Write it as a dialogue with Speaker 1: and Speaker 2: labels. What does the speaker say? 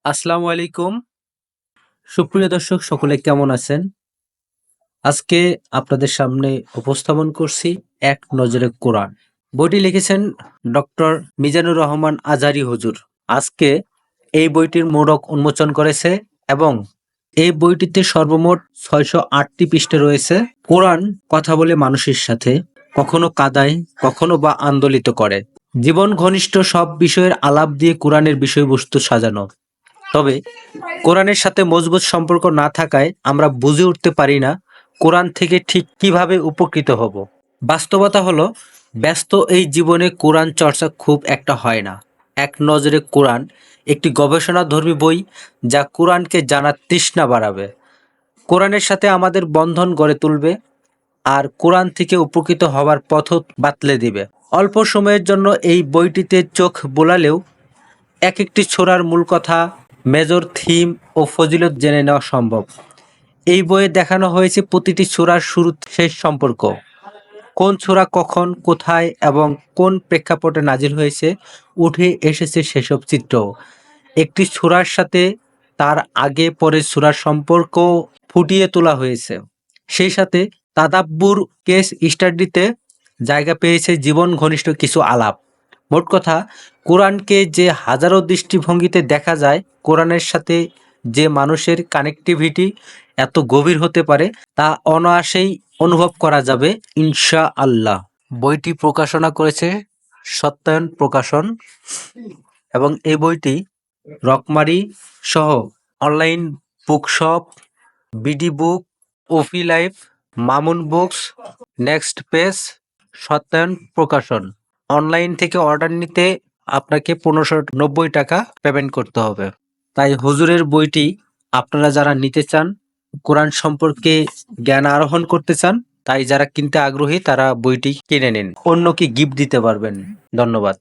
Speaker 1: আসসালামু আলাইকুম। সুপ্রিয় দর্শক সকলে কেমন আছেন? আজকে আপনাদের সামনে উপস্থাপন করছি এক নজরে কোরআন। বইটি লিখেছেন ডক্টর মিজানুর রহমান আজহারী হুজুর। আজকে এই বইটির মোড়ক উন্মোচন করেছে এবং এই বইটিতে সর্বমোট ৬০৮টি পৃষ্ঠা রয়েছে। কোরআন কথা বলে মানুষের সাথে, কখনো কাঁদায়, কখনো বা আন্দোলিত করে। জীবন ঘনিষ্ঠ সব বিষয়ের আলাপ দিয়ে কোরআনের বিষয়বস্তু সাজানো। তবে কোরআনের সাথে মজবুত সম্পর্ক না থাকায় আমরা বুঝে উঠতে পারি না কোরআন থেকে ঠিক কিভাবে উপকৃত হব। বাস্তবতা হলো ব্যস্ত এই জীবনে কোরআন চর্চা খুব একটা হয় না। এক নজরে কোরআন একটি গবেষণাধর্মী বই, যা কোরআনকে জানার তৃষ্ণা বাড়াবে, কোরআনের সাথে আমাদের বন্ধন গড়ে তুলবে আর কোরআন থেকে উপকৃত হবার পথও বাতলে দিবে। অল্প সময়ের জন্য এই বইটিতে চোখ বোলালেও এক একটি ছোরার মূল কথা, মেজর থিম ও ফজিলত জেনে নেওয়া সম্ভব। এই বইয়ে দেখানো হয়েছে প্রতিটি সূরার শুরু শেষ সম্পর্ক, কোন সূরা কখন, কোথায় এবং কোন প্রেক্ষাপটে নাজিল হয়েছে, উঠে এসেছে সেসব চিত্র। একটি সূরার সাথে তার আগে পরে সূরার সম্পর্ক ফুটিয়ে তোলা হয়েছে। সেই সাথে তাদাব্বুর কেস স্টাডিতে জায়গা পেয়েছে জীবন ঘনিষ্ঠ কিছু আলাপ। মোট কথা, কোরআনকে যে হাজারো দৃষ্টিভঙ্গিতে দেখা যায়, কোরআনের সাথে যে মানুষের কানেক্টিভিটি এত গভীর হতে পারে তা অনায়াসেই অনুভব করা যাবে ইনশাআল্লাহ। বইটি প্রকাশনা করেছে সত্যায়ন প্রকাশন এবং এই বইটি রকমারি সহ online bookshop, BD book, Wafilife, Mamun books, next page, Satyayan Prokashon. Online থেকে অর্ডার নিতে আপনাকে ১৫৯০ টাকা পেমেন্ট করতে হবে। তাই হুজুরের বইটি আপনারা যারা নিতে চান, কোরআন সম্পর্কে জ্ঞান আরোহণ করতে চান, তাই যারা কিনতে আগ্রহী তারা বইটি কিনে নিন, অন্যকে গিফট দিতে পারবেন। ধন্যবাদ।